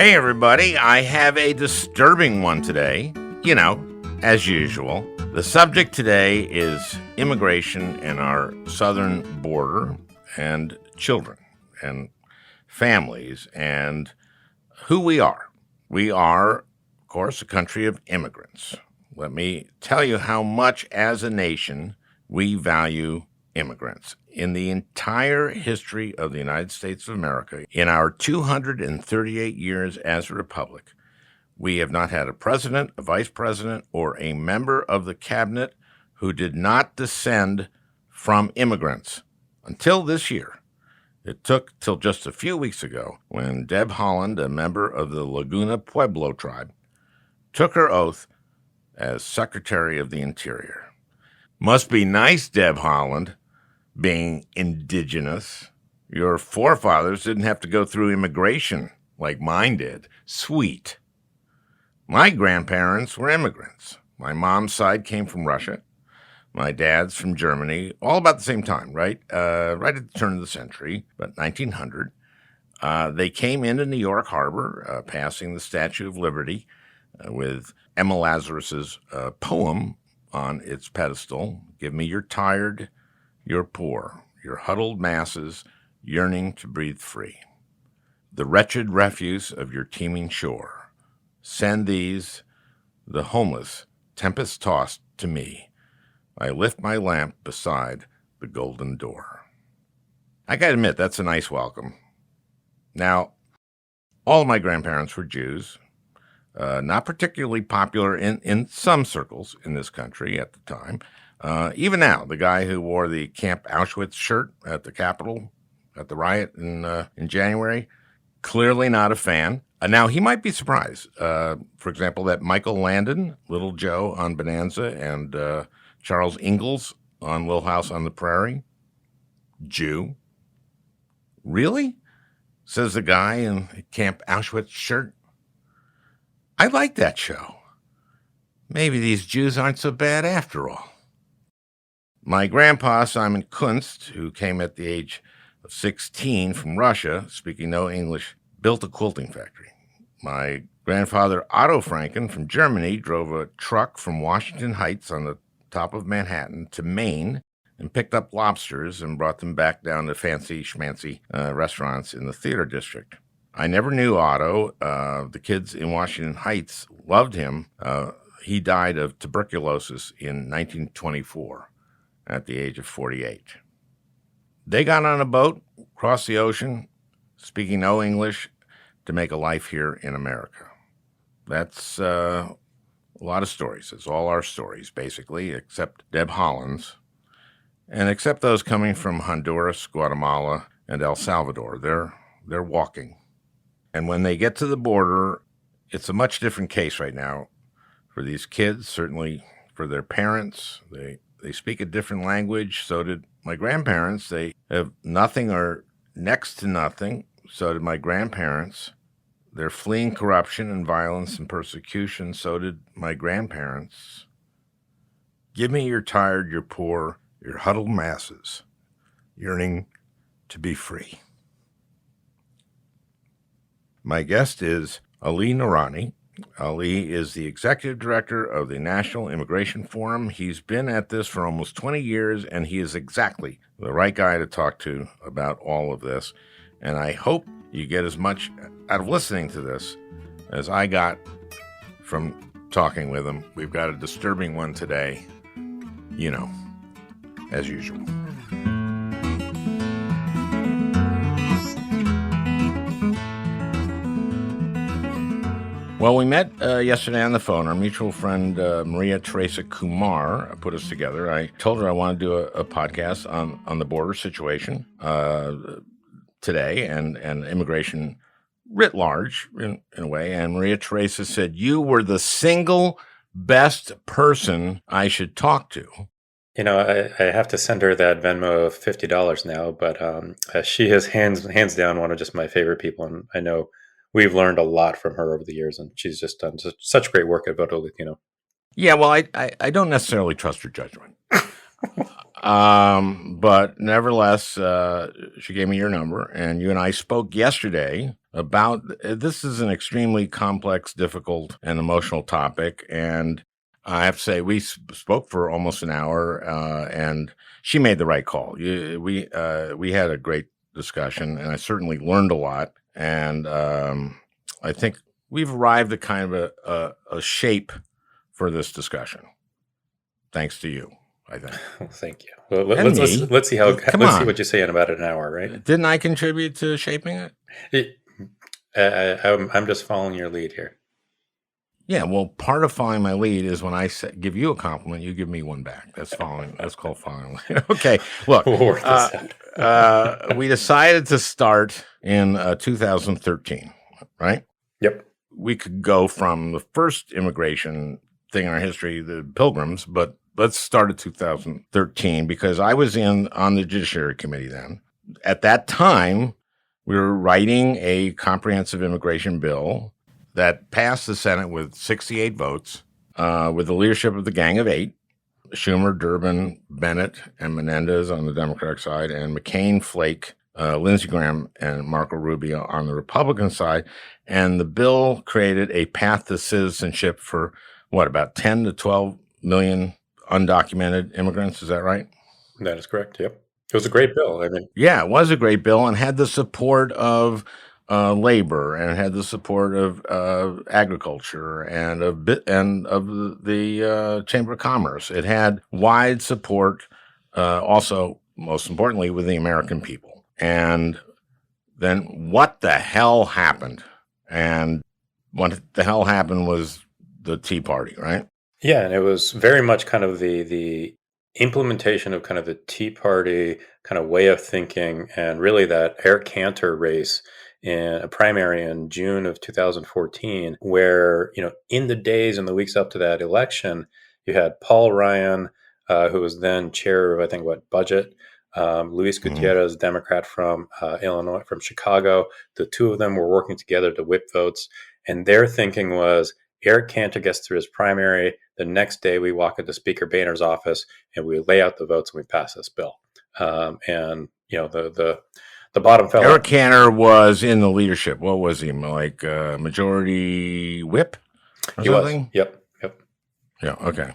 Hey, everybody, I have a disturbing one today. You know, as usual. The subject today is immigration in our southern border and children and families and who we are. We are, of course, a country of immigrants. Let me tell you how much, as a nation, we value immigrants. In the entire history of the United States of America, in our 238 years as a republic, we have not had a president, a vice president, or a member of the cabinet who did not descend from immigrants until this year. It took till just a few weeks ago when Deb Haaland, a member of the Laguna Pueblo tribe, took her oath as Secretary of the Interior. Must be nice, Deb Haaland, being indigenous. Your forefathers didn't have to go through immigration like mine did. Sweet. My grandparents were immigrants. My mom's side came from Russia. My dad's from Germany, all about the same time, right? Right at the turn of the century, about 1900. They came into New York Harbor, passing the Statue of Liberty with Emma Lazarus's poem on its pedestal. Give me your tired, your poor, your huddled masses yearning to breathe free. The wretched refuse of your teeming shore. Send these, the homeless, tempest-tossed, to me. I lift my lamp beside the golden door. I gotta admit, that's a nice welcome. Now, all of my grandparents were Jews, not particularly popular in some circles in this country at the time. Even now, the guy who wore the Camp Auschwitz shirt at the Capitol at the riot in January, clearly not a fan. Now, he might be surprised, for example, that Michael Landon, Little Joe on Bonanza, and Charles Ingalls on Little House on the Prairie, Jew. Really? Says the guy in the Camp Auschwitz shirt. I like that show. Maybe these Jews aren't so bad after all. My grandpa, Simon Kunst, who came at the age of 16 from Russia, speaking no English, built a quilting factory. My grandfather, Otto Franken, from Germany, drove a truck from Washington Heights on the top of Manhattan to Maine and picked up lobsters and brought them back down to fancy schmancy restaurants in the theater district. I never knew Otto. The kids in Washington Heights loved him. He died of tuberculosis in 1924 at the age of 48. They got on a boat, crossed the ocean, speaking no English, to make a life here in America. That's a lot of stories. It's all our stories, basically, except Deb Haaland's, and except those coming from Honduras, Guatemala, and El Salvador. They're walking. And when they get to the border, it's a much different case right now for these kids, certainly for their parents. They speak a different language. So did my grandparents. They have nothing or next to nothing. So did my grandparents. They're fleeing corruption and violence and persecution. So did my grandparents. Give me your tired, your poor, your huddled masses, yearning to be free. My guest is Ali Noorani. Ali is the executive director of the National Immigration Forum. He's been at this for almost 20 years, and he is exactly the right guy to talk to about all of this. And I hope you get as much out of listening to this as I got from talking with him. We've got a disturbing one today, as usual. Well, we met yesterday on the phone. Our mutual friend, Maria Teresa Kumar, put us together. I told her I want to do a podcast on the border situation today and immigration writ large in a way. And Maria Teresa said, you were the single best person I should talk to. I have to send her that Venmo of $50 now, but she is hands down one of just my favorite people. And I know we've learned a lot from her over the years, and she's just done such great work at Voto Latino. Yeah, well, I don't necessarily trust her judgment. But nevertheless, she gave me your number, and you and I spoke yesterday about this is an extremely complex, difficult, and emotional topic. And I have to say, we spoke for almost an hour, and she made the right call. We had a great discussion, and I certainly learned a lot. And I think we've arrived at kind of a shape for this discussion, thanks to you. I think. Well, thank you. Well, let's see what you say in about an hour, right? Didn't I contribute to shaping it? I'm just following your lead here. Yeah, well, part of following my lead is when I give you a compliment, you give me one back. That's following. That's called following. Okay, look, we'll work this out. We decided to start in 2013, right? Yep. We could go from the first immigration thing in our history, the Pilgrims, but let's start at 2013 because I was on the Judiciary Committee then. At that time, we were writing a comprehensive immigration bill that passed the Senate with 68 votes, with the leadership of the Gang of Eight, Schumer, Durbin, Bennett, and Menendez on the Democratic side, and McCain, Flake, Lindsey Graham, and Marco Rubio on the Republican side. And the bill created a path to citizenship for, about 10 to 12 million undocumented immigrants. Is that right? That is correct. Yep. It was a great bill. Yeah, it was a great bill and had the support of labor and had the support of agriculture and of the Chamber of Commerce. It had wide support, also, most importantly, with the American people. And then what the hell happened? And what the hell happened was the Tea Party, right? Yeah, and it was very much kind of the implementation of kind of the Tea Party kind of way of thinking, and really that Eric Cantor race in a primary in June of 2014, where, in the days and the weeks up to that election, you had Paul Ryan, who was then chair of, I think, budget, Luis Gutierrez, Democrat from Illinois, from Chicago. The two of them were working together to whip votes, and their thinking was Eric Cantor gets through his primary. The next day, we walk into Speaker Boehner's office and we lay out the votes and we pass this bill. The bottom fell. Eric Cantor was in the leadership. What was he, like majority whip or something? Yep. Yeah. Okay.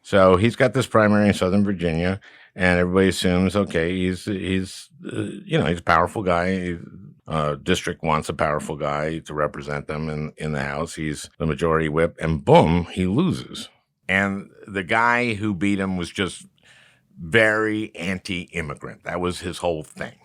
So he's got this primary in Southern Virginia, and everybody assumes, okay, he's a powerful guy. District wants a powerful guy to represent them in the House. He's the majority whip, and boom, he loses. And the guy who beat him was just very anti-immigrant. That was his whole thing.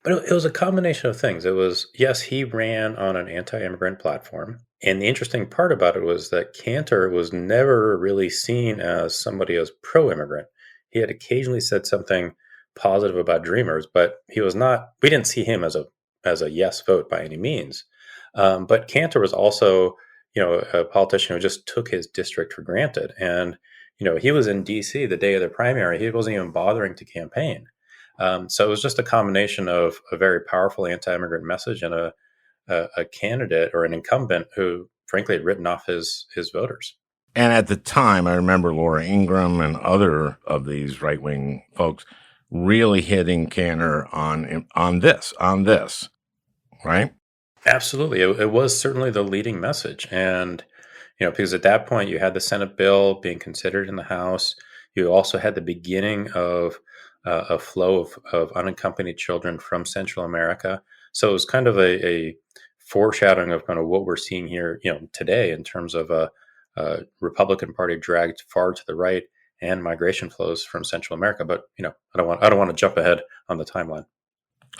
But it was a combination of things. It was, yes, he ran on an anti-immigrant platform. And the interesting part about it was that Cantor was never really seen as somebody as pro-immigrant. He had occasionally said something positive about Dreamers, but he was not, we didn't see him as a yes vote by any means. But Cantor was also, a politician who just took his district for granted. And, he was in D.C. the day of the primary. He wasn't even bothering to campaign. So it was just a combination of a very powerful anti-immigrant message and a candidate or an incumbent who, frankly, had written off his voters. And at the time, I remember Laura Ingraham and other of these right-wing folks really hitting Cantor on this, right? Absolutely. It was certainly the leading message. And, because at that point you had the Senate bill being considered in the House. You also had the beginning of a flow of unaccompanied children from Central America. So it was kind of a foreshadowing of kind of what we're seeing here, today in terms of a Republican Party dragged far to the right and migration flows from Central America. But, I don't want to jump ahead on the timeline.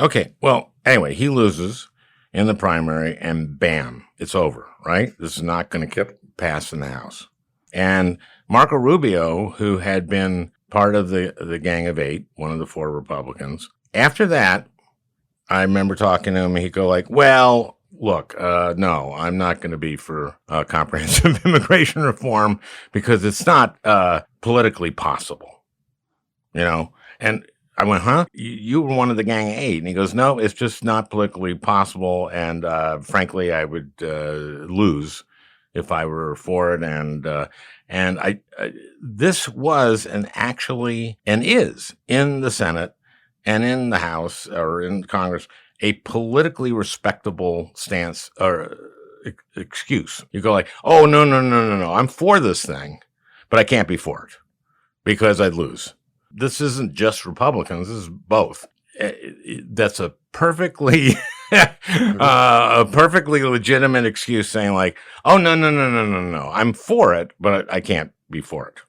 Okay. Well, anyway, he loses in the primary and bam, it's over, right? This is not going to pass in the House. And Marco Rubio, who had been part of the Gang of Eight, one of the four Republicans, after that, I remember talking to him, and he'd go like, well, look, no, I'm not going to be for comprehensive immigration reform because it's not politically possible, And I went, huh? You were one of the Gang of Eight. And he goes, no, it's just not politically possible. And frankly, I would lose if I were for it. And this was actually and is in the Senate and in the House or in Congress a politically respectable stance or excuse. You go like, oh, no. I'm for this thing, but I can't be for it because I'd lose. This isn't just Republicans. This is both. That's a perfectly a perfectly legitimate excuse saying like, oh, no. I'm for it, but I can't be for it.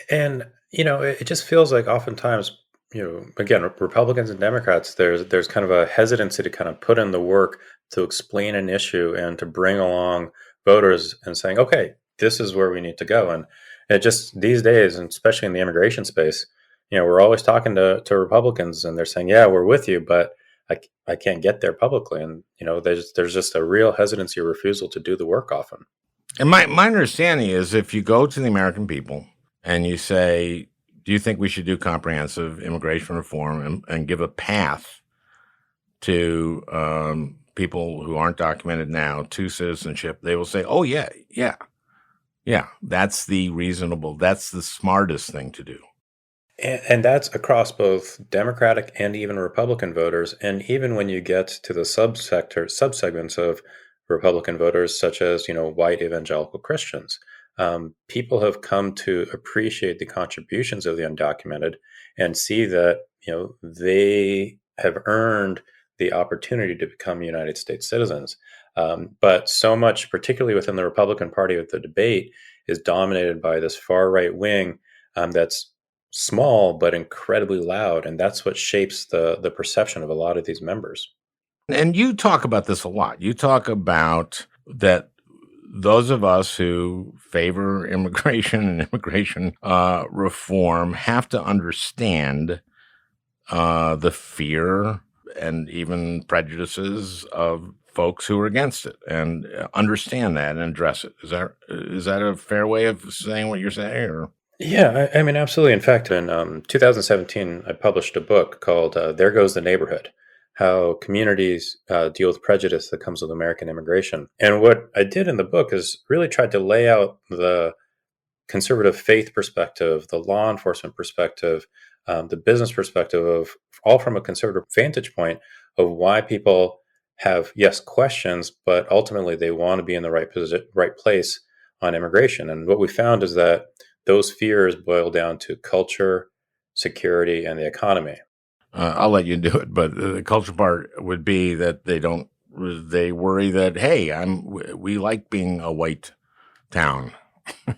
And it just feels like oftentimes, again, Republicans and Democrats, there's kind of a hesitancy to kind of put in the work to explain an issue and to bring along voters and saying, okay, this is where we need to go. And it just these days, and especially in the immigration space, we're always talking to Republicans and they're saying, yeah, we're with you, but I can't get there publicly. And, there's just a real hesitancy or refusal to do the work often. And my understanding is if you go to the American people and you say, do you think we should do comprehensive immigration reform and give a path to people who aren't documented now to citizenship, they will say, oh, yeah, that's the smartest thing to do. And that's across both Democratic and even Republican voters. And even when you get to the subsegments of Republican voters, such as, white evangelical Christians, people have come to appreciate the contributions of the undocumented and see that, they have earned the opportunity to become United States citizens. But so much, particularly within the Republican Party of the debate, is dominated by this far right wing that's small but incredibly loud, and that's what shapes the perception of a lot of these members. And you talk about this a lot. You talk about that those of us who favor immigration and immigration reform have to understand the fear and even prejudices of folks who are against it and understand that and address it. Is that a fair way of saying what you're saying? Or? Yeah, I mean, absolutely. In fact, in 2017, I published a book called There Goes the Neighborhood, How Communities Deal with Prejudice That Comes with American Immigration. And what I did in the book is really tried to lay out the conservative faith perspective, the law enforcement perspective, the business perspective of all from a conservative vantage point of why people have, yes, questions, but ultimately they want to be in the right place on immigration. And what we found is that those fears boil down to culture, security, and the economy. I'll let you do it, but the culture part would be that they worry that, hey, we like being a white town,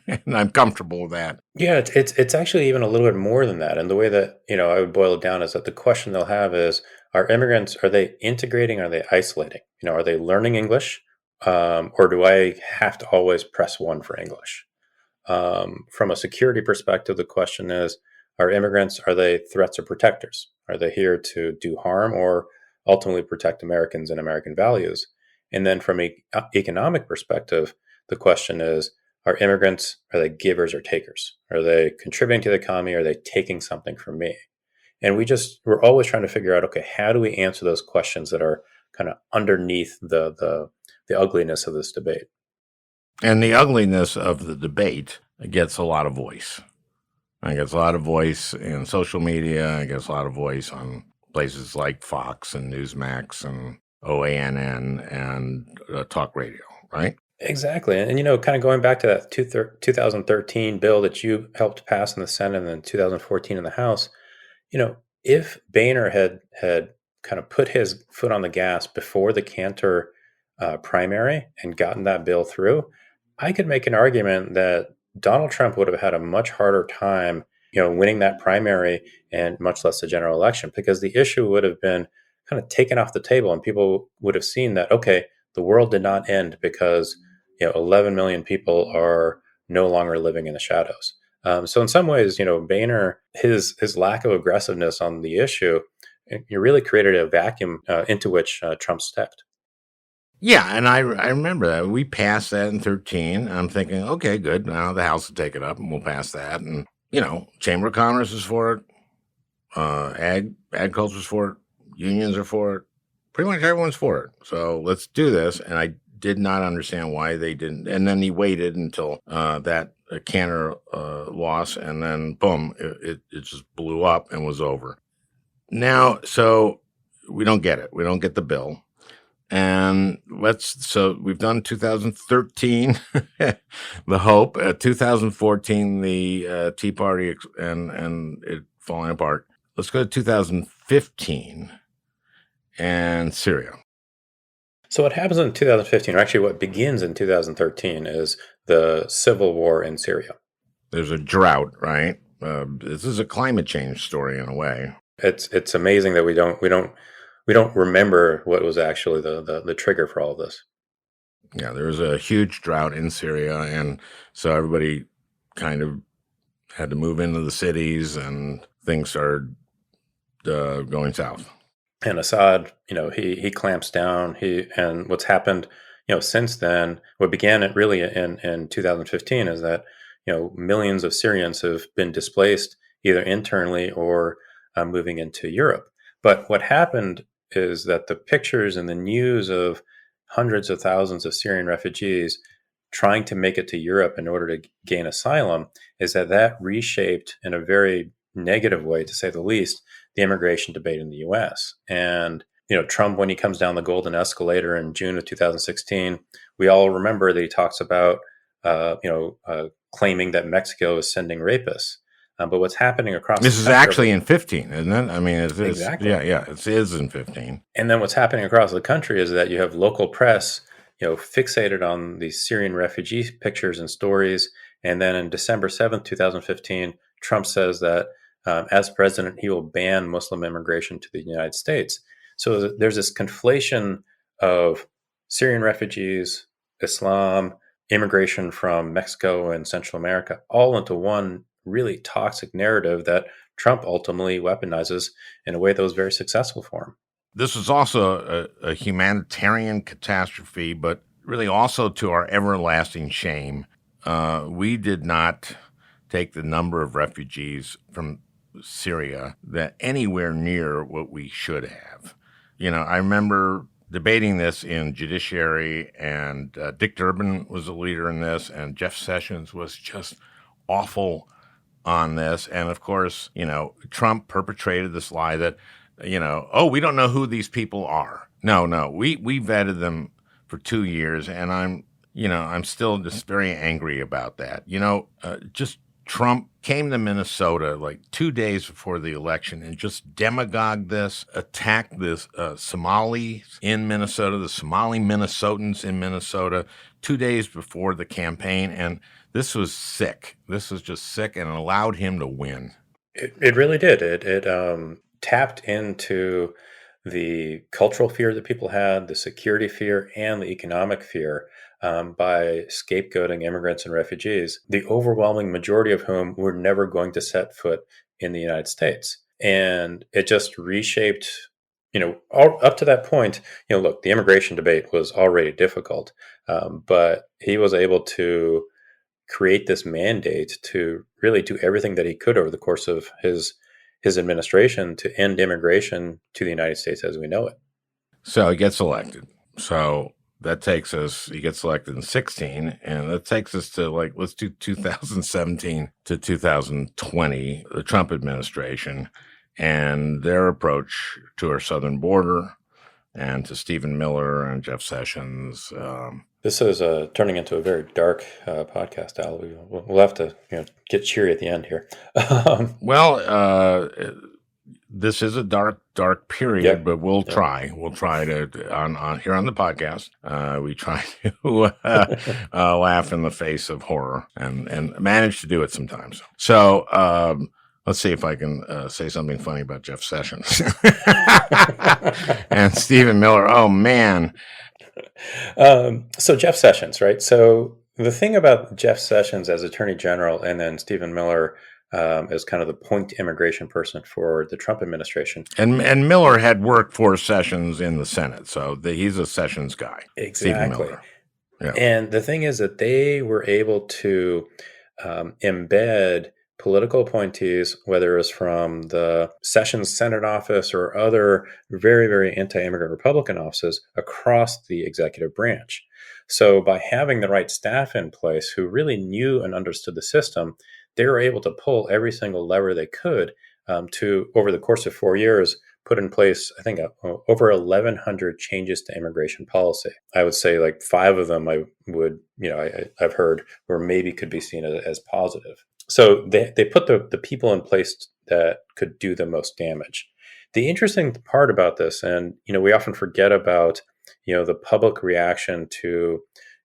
and I'm comfortable with that. Yeah, it's actually even a little bit more than that. And the way that I would boil it down is that the question they'll have is: are immigrants, are they integrating? Are they isolating? Are they learning English, or do I have to always press one for English? From a security perspective, the question is, are immigrants, are they threats or protectors? Are they here to do harm or ultimately protect Americans and American values? And then from an economic perspective, the question is, are immigrants, are they givers or takers? Are they contributing to the economy? Or are they taking something from me? And we're always trying to figure out, okay, how do we answer those questions that are kind of underneath the ugliness of this debate? And the ugliness of the debate gets a lot of voice. It gets a lot of voice in social media. It gets a lot of voice on places like Fox and Newsmax and OANN and talk radio, right? Exactly. And, kind of going back to that 2013 bill that you helped pass in the Senate and then 2014 in the House, if Boehner had kind of put his foot on the gas before the Cantor primary and gotten that bill through, I could make an argument that Donald Trump would have had a much harder time, winning that primary and much less the general election, because the issue would have been kind of taken off the table and people would have seen that, okay, the world did not end because 11 million people are no longer living in the shadows. So in some ways, Boehner, his lack of aggressiveness on the issue, it really created a vacuum into which Trump stepped. Yeah, and I remember that. We passed that in 2013. I'm thinking, okay, good. Now the House will take it up and we'll pass that. And, Chamber of Commerce is for it. Agriculture is for it. Unions are for it. Pretty much everyone's for it. So let's do this. And I did not understand why they didn't. And then he waited until that Cantor loss, and then boom, it just blew up and was over. Now, so we don't get it. We don't get the bill. And so we've done 2013, the hope, 2014, the Tea Party and it falling apart. Let's go to 2015 and Syria. So what happens in 2015, or actually what begins in 2013, is the civil war in Syria. There's a drought, right? This is a climate change story in a way. It's amazing that we don't remember what was actually the trigger for all of this. Yeah, there was a huge drought in Syria, and so everybody kind of had to move into the cities, and things started going south. And Assad, he clamps down. And what's happened, since then, what began really in 2015 is that millions of Syrians have been displaced either internally or moving into Europe. But what happened is that the pictures and the news of hundreds of thousands of Syrian refugees trying to make it to Europe in order to gain asylum is that reshaped in a very negative way, to say the least, the immigration debate in the U.S. And, Trump, when he comes down the golden escalator in June of 2016, we all remember that he talks about, claiming that Mexico is sending rapists. But what's happening across this is actually in 15, isn't it? I mean, exactly. It is in 15. And then what's happening across the country is that you have local press, fixated on these Syrian refugee pictures and stories. And then in December 7th, 2015, Trump says that as president, he will ban Muslim immigration to the United States. So there's this conflation of Syrian refugees, Islam, immigration from Mexico and Central America, all into one really toxic narrative that Trump ultimately weaponizes in a way that was very successful for him. This was also a humanitarian catastrophe, but really also to our everlasting shame. We did not take the number of refugees from Syria that anywhere near what we should have. I remember debating this in Judiciary, and Dick Durbin was a leader in this, and Jeff Sessions was just awful on this. And of course, Trump perpetrated this lie that, we don't know who these people are. No, we vetted them for 2 years, and I'm still just very angry about that. Just Trump came to Minnesota like 2 days before the election and just demagogued this, attacked this Somalis in Minnesota, the Somali Minnesotans in Minnesota 2 days before the campaign. And this was sick. This was just sick, and it allowed him to win. It really did. It tapped into the cultural fear that people had, the security fear, and the economic fear by scapegoating immigrants and refugees, the overwhelming majority of whom were never going to set foot in the United States. And it just reshaped, up to that point, look, the immigration debate was already difficult, but he was able to create this mandate to really do everything that he could over the course of his administration to end immigration to the United States as we know it. So he gets elected. So that takes us, he gets elected in 16, and that takes us to let's do 2017 to 2020, the Trump administration and their approach to our southern border and to Stephen Miller and Jeff Sessions. This is turning into a very dark podcast, Al. We'll have to get cheery at the end here. This is a dark period, yep. But we'll try. We'll try to on here on the podcast. We try to laugh in the face of horror and manage to do it sometimes. So let's see if I can say something funny about Jeff Sessions and Stephen Miller. Oh man. So Jeff Sessions, right? So the thing about Jeff Sessions as Attorney General and then Stephen Miller as kind of the point immigration person for the Trump administration. And Miller had worked for Sessions in the Senate, so he's a Sessions guy. Exactly. Yeah. And the thing is that they were able to embed political appointees, whether it's from the Sessions Senate office or other very, very anti-immigrant Republican offices across the executive branch. So by having the right staff in place who really knew and understood the system, they were able to pull every single lever they could to, over the course of 4 years, put in place, I think, over 1,100 changes to immigration policy. I would say like 5 of them I've heard where maybe could be seen as positive. So they put the people in place that could do the most damage. The interesting part about this, and we often forget about the public reaction to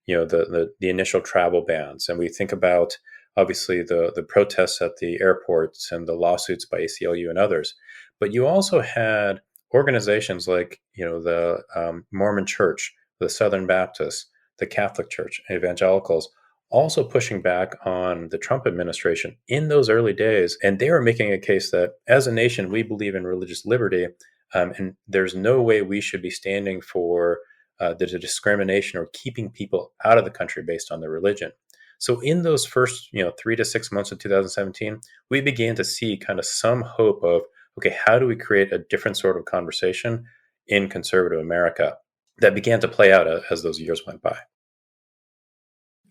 the initial travel bans, and we think about obviously the protests at the airports and the lawsuits by ACLU and others. But you also had organizations like the Mormon Church, the Southern Baptists, the Catholic Church, evangelicals, also pushing back on the Trump administration in those early days. And they were making a case that as a nation, we believe in religious liberty, and there's no way we should be standing for the discrimination or keeping people out of the country based on their religion. So in those first 3 to 6 months of 2017, we began to see kind of some hope of, okay, how do we create a different sort of conversation in conservative America that began to play out as those years went by.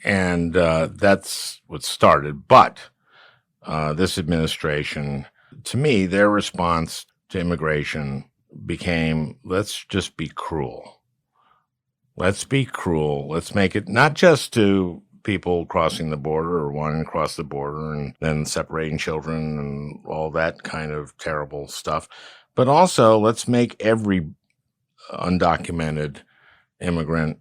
And that's what started. But this administration, to me, their response to immigration became, let's just be cruel. Let's be cruel. Let's make it not just to people crossing the border or wanting to cross the border and then separating children and all that kind of terrible stuff, but also let's make every undocumented immigrant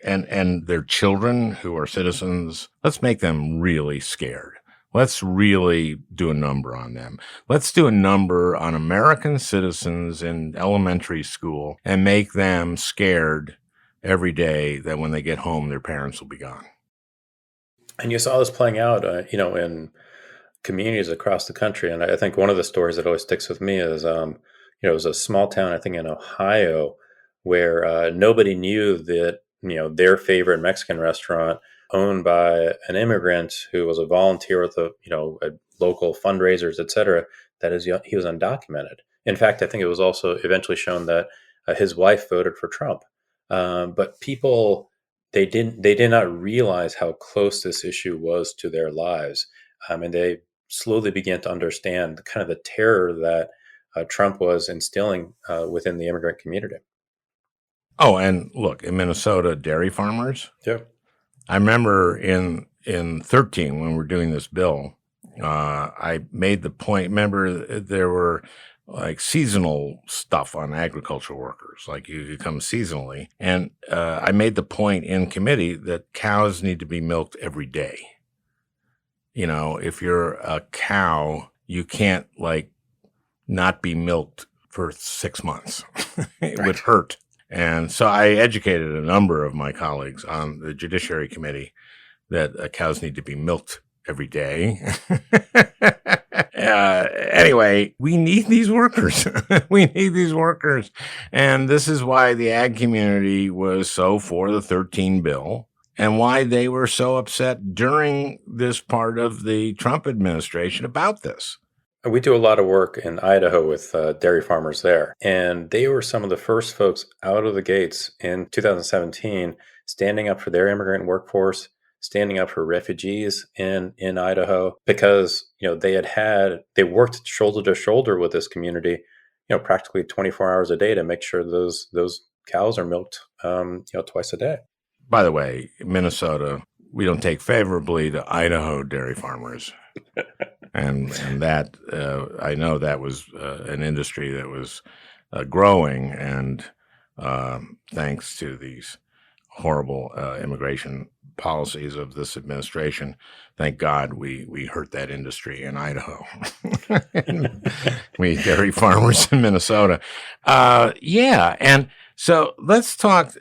and their children who are citizens, let's make them really scared. Let's really do a number on them. Let's do a number on American citizens in elementary school and make them scared every day that when they get home, their parents will be gone. And you saw this playing out, in communities across the country. And I think one of the stories that always sticks with me is, it was a small town, I think in Ohio, where nobody knew that, their favorite Mexican restaurant owned by an immigrant who was a volunteer with at local fundraisers, et cetera, he was undocumented. In fact, I think it was also eventually shown that his wife voted for Trump. But people, they did not realize how close this issue was to their lives. And they slowly began to understand kind of the terror that Trump was instilling within the immigrant community. Oh, and look, in Minnesota, dairy farmers. Yeah. I remember in 13 when we were doing this bill, I made the point. Remember, there were like seasonal stuff on agricultural workers, like you come seasonally. And I made the point in committee that cows need to be milked every day. If you're a cow, you can't not be milked for 6 months. It would hurt. And so I educated a number of my colleagues on the Judiciary Committee that cows need to be milked every day. Anyway, we need these workers. We need these workers. And this is why the ag community was so for the 13 bill and why they were so upset during this part of the Trump administration about this. We do a lot of work in Idaho with dairy farmers there. And they were some of the first folks out of the gates in 2017 standing up for their immigrant workforce, standing up for refugees in Idaho, because they worked shoulder to shoulder with this community, practically 24 hours a day to make sure those cows are milked, twice a day. By the way, Minnesota, we don't take favorably to Idaho dairy farmers. And that I know that was an industry that was growing, and thanks to these horrible immigration policies of this administration, thank God we hurt that industry in Idaho. We dairy farmers in Minnesota. Yeah, and so let's talk.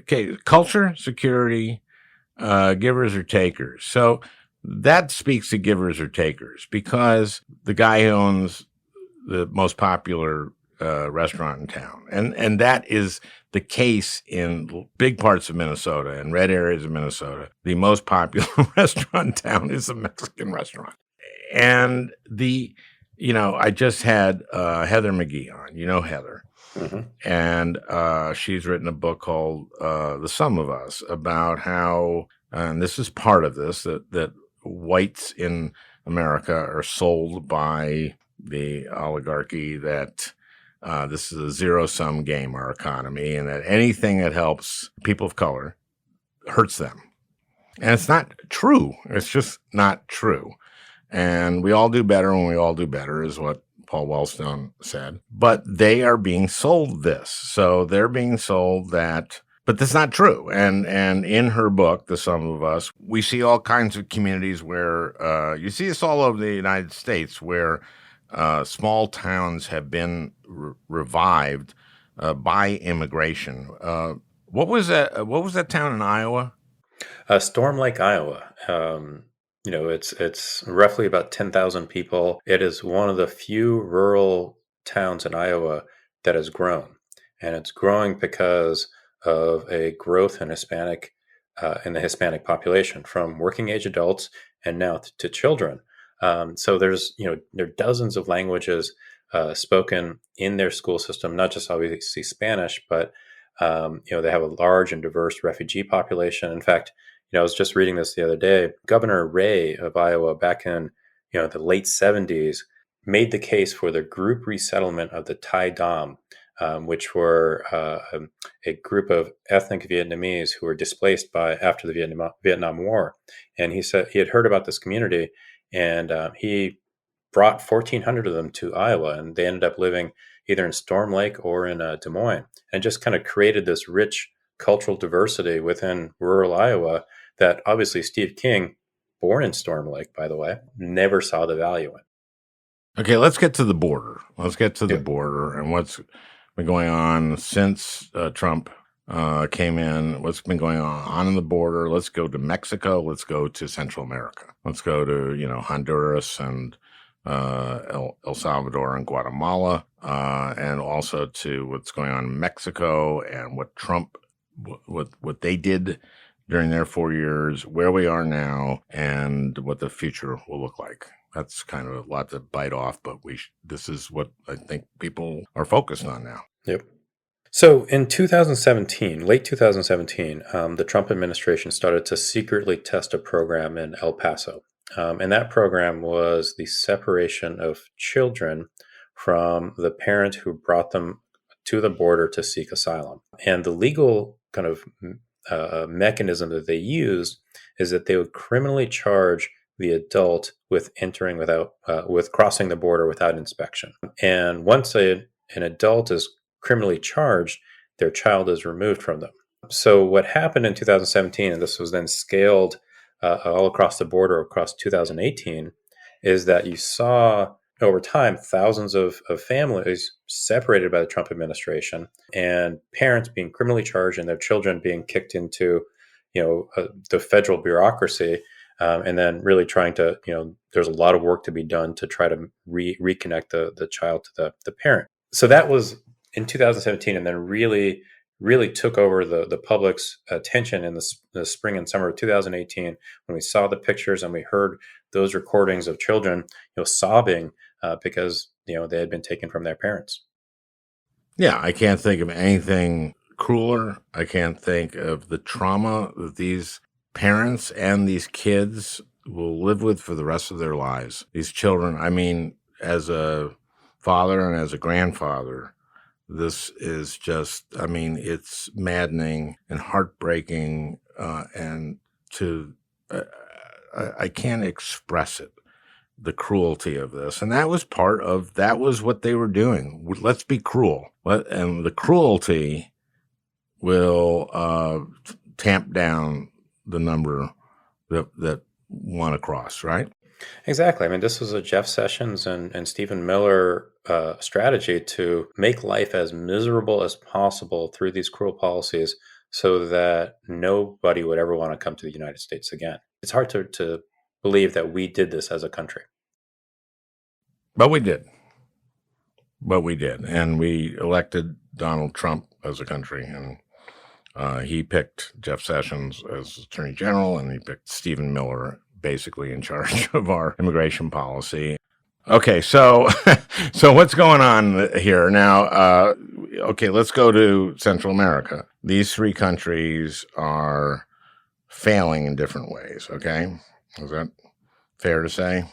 Okay, culture, security, givers or takers. So that speaks to givers or takers, because the guy who owns the most popular restaurant in town, and that is the case in big parts of Minnesota and red areas of Minnesota. The most popular restaurant in town is a Mexican restaurant. And I just had Heather McGee on. You know Heather. Mm-hmm. And she's written a book called The Sum of Us about how, and this is part of this, that whites in America are sold by the oligarchy that this is a zero-sum game, our economy, and that anything that helps people of color hurts them. And it's not true. It's just not true. And we all do better when we all do better is what Paul Wellstone said. But they are being sold this. So they're being sold that, but that's not true. And in her book, The Sum of Us, we see all kinds of communities where you see this all over the United States where small towns have been revived by immigration. What was that? What was that town in Iowa? Storm Lake, Iowa. It's roughly about 10,000 people. It is one of the few rural towns in Iowa that has grown, and it's growing because of a growth in in the Hispanic population, from working age adults and now to children. So there are dozens of languages spoken in their school system, not just obviously Spanish, but they have a large and diverse refugee population. In fact, I was just reading this the other day. Governor Ray of Iowa, back in the late 70s, made the case for the group resettlement of the Thai Dam, which were a group of ethnic Vietnamese who were displaced after the Vietnam War. And he said he had heard about this community, and he brought 1,400 of them to Iowa, and they ended up living either in Storm Lake or in Des Moines, and just kind of created this rich cultural diversity within rural Iowa that obviously Steve King, born in Storm Lake, by the way, never saw the value in. Okay, let's get to the border. Let's get to the Yeah. border and what's been going on since Trump came in. What's been going on the border? Let's go to Mexico. Let's go to Central America. Let's go to Honduras and El Salvador and Guatemala, and also to what's going on in Mexico and what Trump, what they did during their 4 years, where we are now, and what the future will look like. That's kind of a lot to bite off, but this is what I think people are focused on now. Yep. So in 2017, late 2017, the Trump administration started to secretly test a program in El Paso. And that program was the separation of children from the parent who brought them to the border to seek asylum. And the legal kind of mechanism that they used is that they would criminally charge the adult with with crossing the border without inspection. And once an adult is criminally charged, their child is removed from them. So what happened in 2017, and this was then scaled all across the border across 2018, is that you saw over time thousands of families separated by the Trump administration, and parents being criminally charged and their children being kicked into the federal bureaucracy, and then really trying to there's a lot of work to be done to try to reconnect the child to the parent. So that was in 2017, and then really took over the public's attention in the spring and summer of 2018, when we saw the pictures and we heard those recordings of children sobbing because they had been taken from their parents. Yeah, I can't think of anything crueler. I can't think of the trauma that these parents and these kids will live with for the rest of their lives. These children, I mean, as a father and as a grandfather, this is just, I mean, it's maddening and heartbreaking, and I can't express it, the cruelty of this. And that was what they were doing. Let's be cruel. And the cruelty will tamp down the number that want to cross, right? Exactly. I mean, this was a Jeff Sessions and Stephen Miller strategy to make life as miserable as possible through these cruel policies so that nobody would ever want to come to the United States again. It's hard to believe that we did this as a country. But we did. And we elected Donald Trump as a country. And he picked Jeff Sessions as Attorney General, and he picked Stephen Miller basically in charge of our immigration policy. Okay, so so what's going on here now? Okay, let's go to Central America. These three countries are failing in different ways. Okay, is that fair to say?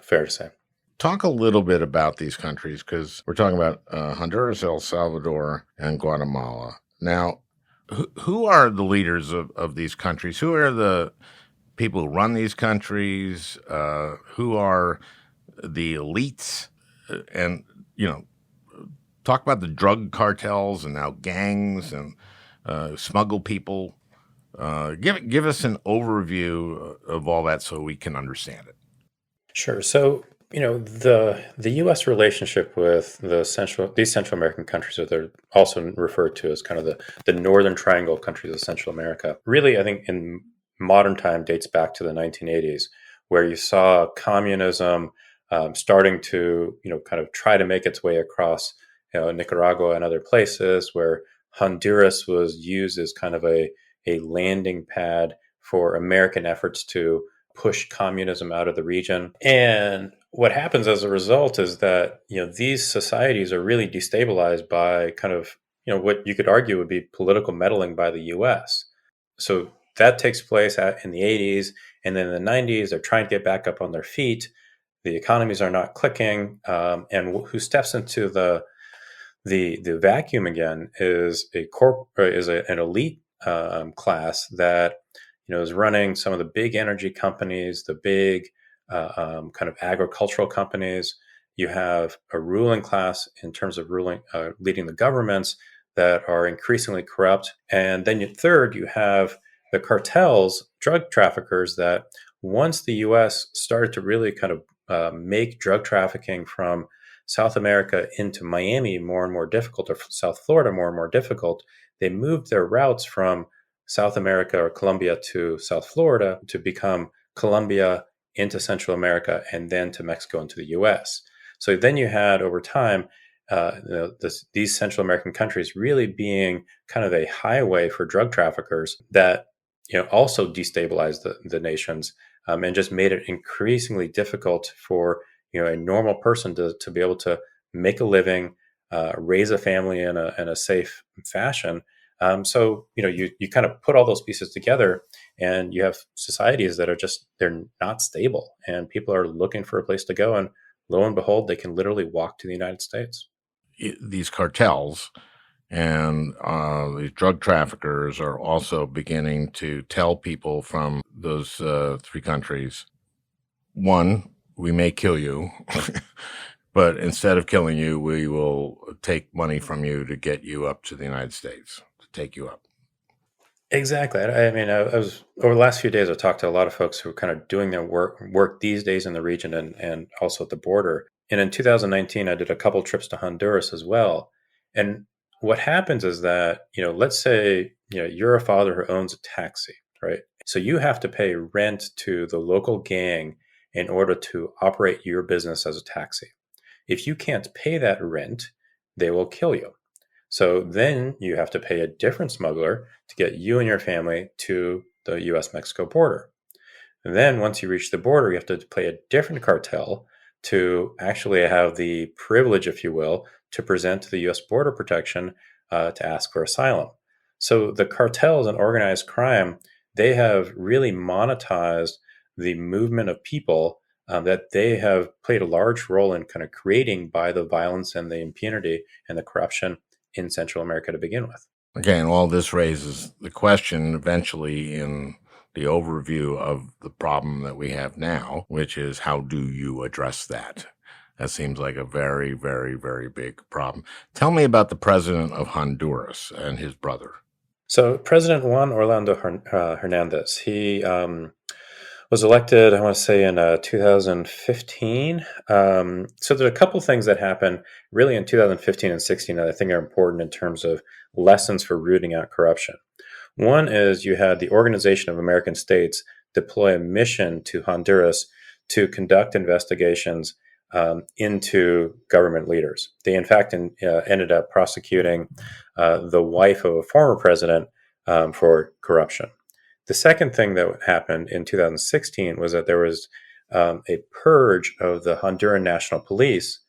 Fair to say. Talk a little bit about these countries, because we're talking about Honduras, El Salvador, and Guatemala. Now, who are the leaders of these countries? Who are the people who run these countries? Who are the elites? And, talk about the drug cartels and now gangs and smuggle people. Give us an overview of all that so we can understand it. Sure. So, the U.S. relationship with these Central American countries, that they're also referred to as kind of the Northern Triangle countries of Central America, really, I think in modern time dates back to the 1980s, where you saw communism starting to, kind of try to make its way across, Nicaragua and other places, where Honduras was used as kind of a landing pad for American efforts to push communism out of the region. And what happens as a result is that, these societies are really destabilized by kind of, what you could argue would be political meddling by the US. So that takes place in the 80s. And then in the 90s, they're trying to get back up on their feet. The economies are not clicking. And who steps into the vacuum again is an elite class that is running some of the big energy companies, the big kind of agricultural companies. You have a ruling class in terms of leading the governments that are increasingly corrupt. And then third, you have the cartels, drug traffickers, that once the U.S. started to really kind of make drug trafficking from South America into Miami more and more difficult, or South Florida more and more difficult, they moved their routes from South America or Colombia to South Florida to become Colombia into Central America and then to Mexico into the U.S. So then you had over time these Central American countries really being kind of a highway for drug traffickers that also destabilized the nations and just made it increasingly difficult for a normal person to be able to make a living, raise a family in a safe fashion. So you kind of put all those pieces together, and you have societies that are they're not stable, and people are looking for a place to go, and lo and behold, they can literally walk to the United States. These cartels and these drug traffickers are also beginning to tell people from those three countries, one, we may kill you, but instead of killing you, we will take money from you to get you up to the United States, to take you up. Exactly. I mean, I was over the last few days, I talked to a lot of folks who are kind of doing their work these days in the region and also at the border. And in 2019, I did a couple trips to Honduras as well. And what happens is that, let's say, you're a father who owns a taxi, right? So you have to pay rent to the local gang in order to operate your business as a taxi. If you can't pay that rent, they will kill you. So then you have to pay a different smuggler to get you and your family to the U.S.-Mexico border. And then once you reach the border, you have to pay a different cartel to actually have the privilege, if you will, to present to the U.S. Border Protection to ask for asylum. So the cartels and organized crime, they have really monetized the movement of people that they have played a large role in kind of creating by the violence and the impunity and the corruption in Central America to begin with. Again, all this raises the question eventually in the overview of the problem that we have now, which is how do you address that? That seems like a very, very, very big problem. Tell me about the president of Honduras and his brother. So President Juan Orlando Hernandez, he was elected, I want to say, in 2015. So there's a couple things that happened really in 2015 and 16 that I think are important in terms of lessons for rooting out corruption. One is you had the Organization of American States deploy a mission to Honduras to conduct investigations into government leaders. They, in fact, ended up prosecuting the wife of a former president for corruption. The second thing that happened in 2016 was that there was a purge of the Honduran National Police,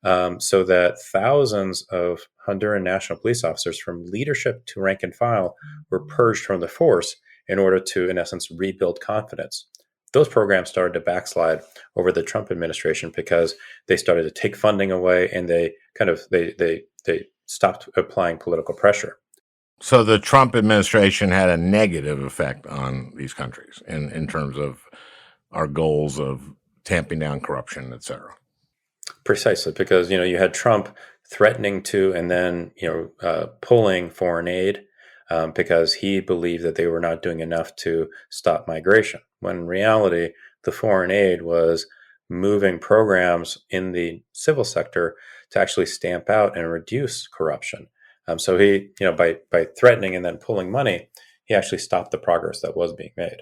so that thousands of Honduran National Police officers, from leadership to rank and file, were purged from the force in order to, in essence, rebuild confidence. Those programs started to backslide over the Trump administration because they started to take funding away, and they stopped applying political pressure. So the Trump administration had a negative effect on these countries in terms of our goals of tamping down corruption, et cetera. Precisely, because you had Trump threatening to, and then pulling foreign aid because he believed that they were not doing enough to stop migration. When in reality, the foreign aid was moving programs in the civil sector to actually stamp out and reduce corruption. So he, by threatening and then pulling money, he actually stopped the progress that was being made.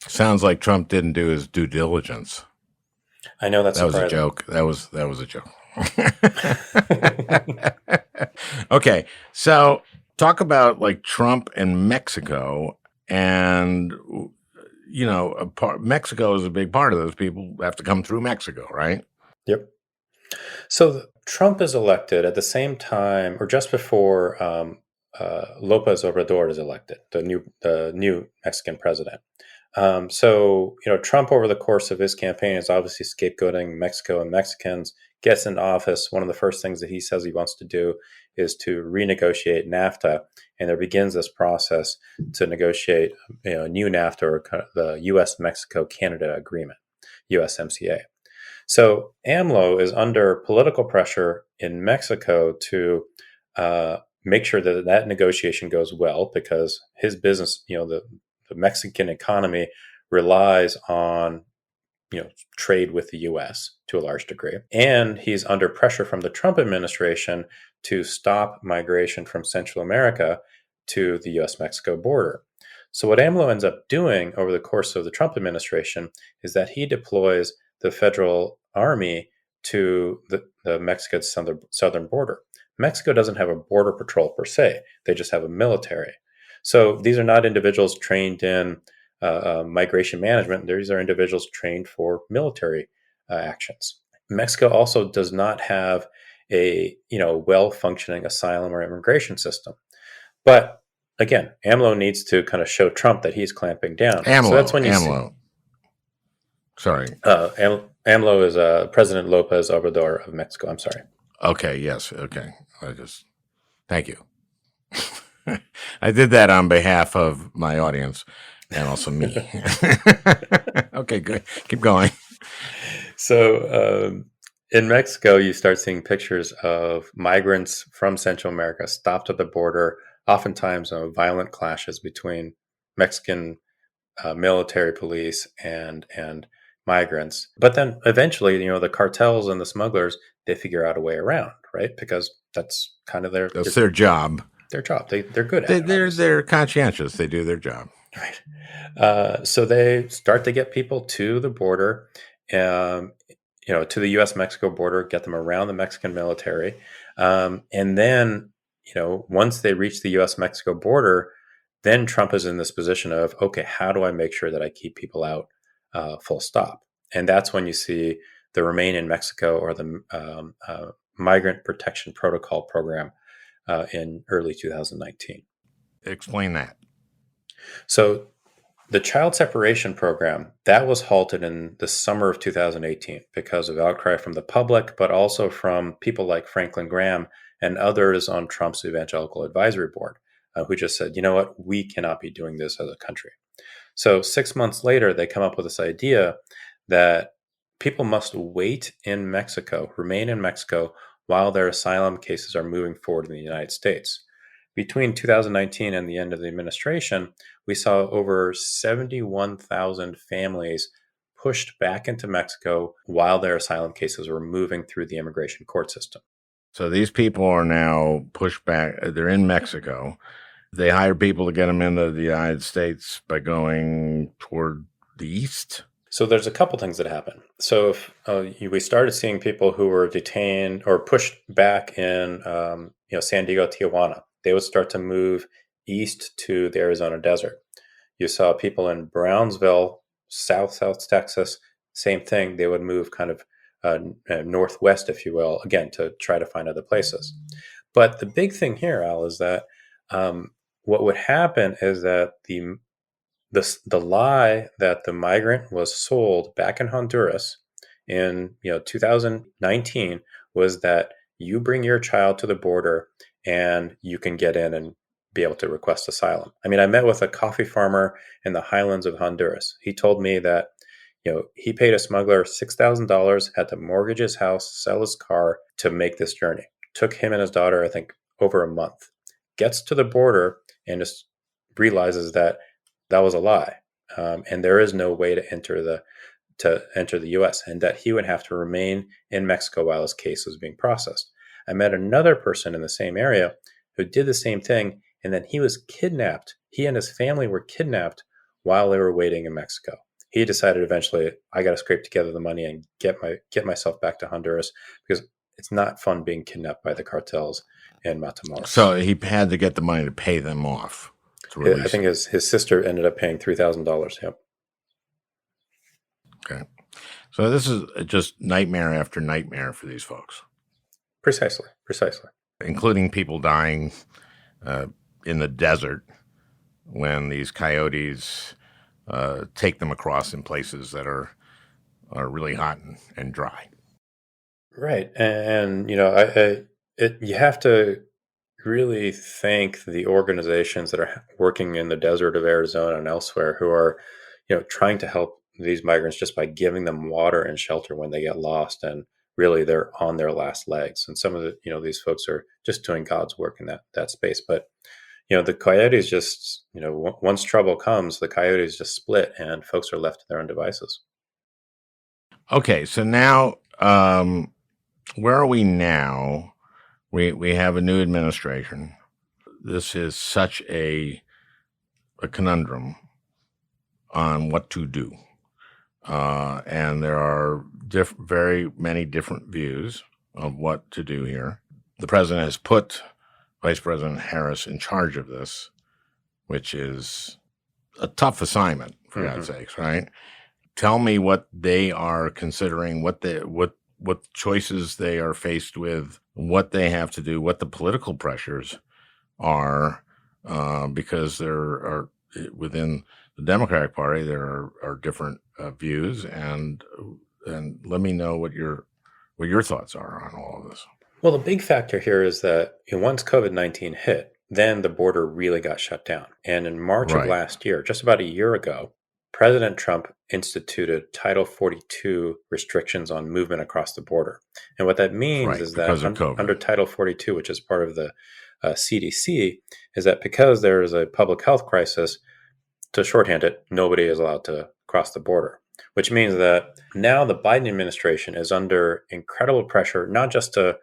Sounds like Trump didn't do his due diligence. I know that was a joke. That was a joke. Okay, so talk about like Trump and Mexico, and Mexico is a big part of those people have to come through Mexico, right? Yep. So Trump is elected at the same time, or just before Lopez Obrador is elected, the new Mexican president. So Trump, over the course of his campaign, is obviously scapegoating Mexico and Mexicans. Gets into office, one of the first things that he says he wants to do is to renegotiate NAFTA, and there begins this process to negotiate a new NAFTA, or the U.S.-Mexico-Canada Agreement, USMCA. So AMLO is under political pressure in Mexico to make sure that that negotiation goes well, because his business, the Mexican economy relies on trade with the U.S. to a large degree. And he's under pressure from the Trump administration to stop migration from Central America to the U.S.-Mexico border. So what AMLO ends up doing over the course of the Trump administration is that he deploys the federal army to the Mexican southern border. Mexico doesn't have a border patrol per se. They just have a military. So these are not individuals trained in migration management. These are individuals trained for military actions. Mexico also does not have a well-functioning asylum or immigration system. But again, AMLO needs to kind of show Trump that he's clamping down. So that's when you AMLO. Sorry. AMLO is President Lopez Obrador of Mexico. I'm sorry. Okay. Yes. Okay. Thank you. I did that on behalf of my audience and also me. Okay, good. Keep going. So in Mexico, you start seeing pictures of migrants from Central America stopped at the border, oftentimes violent clashes between Mexican military police and migrants. But then eventually, the cartels and the smugglers, they figure out a way around, right? Because that's kind of their job. Their job. They're good at it. They're conscientious. They do their job. Right. So they start to get people to the border, to the U.S.-Mexico border, get them around the Mexican military. And then, once they reach the U.S.-Mexico border, then Trump is in this position of, okay, how do I make sure that I keep people out full stop? And that's when you see the Remain in Mexico, or the Migrant Protection Protocol program in early 2019. Explain that. So the child separation program, that was halted in the summer of 2018 because of outcry from the public, but also from people like Franklin Graham and others on Trump's Evangelical Advisory Board, who just said, you know what, we cannot be doing this as a country. So 6 months later, they come up with this idea that people must wait in Mexico, remain in Mexico, while their asylum cases are moving forward in the United States. Between 2019 and the end of the administration, we saw over 71,000 families pushed back into Mexico while their asylum cases were moving through the immigration court system. So these people are now pushed back. They're in Mexico. They hire people to get them into the United States by going toward the east. So there's a couple things that happen. So if we started seeing people who were detained or pushed back in San Diego, Tijuana, they would start to move east to the Arizona desert. You saw people in Brownsville, South Texas, same thing. They would move kind of northwest, if you will, again, to try to find other places. But the big thing here, Al, is that what would happen is that the lie that the migrant was sold back in Honduras in 2019 was that you bring your child to the border and you can get in and be able to request asylum. I mean, I met with a coffee farmer in the highlands of Honduras. He told me that he paid a smuggler $6,000, had to mortgage his house, sell his car to make this journey. Took him and his daughter, I think, over a month. Gets to the border and just realizes that was a lie, and there is no way to enter the U.S., and that he would have to remain in Mexico while his case was being processed. I met another person in the same area who did the same thing, and then he was kidnapped. He and his family were kidnapped while they were waiting in Mexico. He decided eventually, I got to scrape together the money and get myself back to Honduras, because it's not fun being kidnapped by the cartels in Matamoros. So he had to get the money to pay them off. I think his sister ended up paying $3,000. Yep. Okay. So this is just nightmare after nightmare for these folks. Precisely. Including people dying in the desert when these coyotes take them across in places that are really hot and dry. Right. And you have to really thank the organizations that are working in the desert of Arizona and elsewhere who are, trying to help these migrants just by giving them water and shelter when they get lost, and really they're on their last legs. And some of these folks are just doing God's work in that space. But the coyotes just, once trouble comes, the coyotes just split and folks are left to their own devices. Okay, so now where are we now? We have a new administration. This is such a conundrum on what to do. And there are very many different views of what to do here. The president has put Vice President Harris in charge of this, which is a tough assignment, for God's sakes, right? Tell me what they are considering, what choices they are faced with, what they have to do, what the political pressures are, because there are within the Democratic Party there are different views, and let me know what your thoughts are on all of this. Well, the big factor here is that once COVID-19 hit, then the border really got shut down. And in March of last year, just about a year ago, President Trump instituted Title 42 restrictions on movement across the border. And what that means is that under Title 42, which is part of the CDC, is that because there is a public health crisis, to shorthand it, nobody is allowed to cross the border, which means that now the Biden administration is under incredible pressure, not just to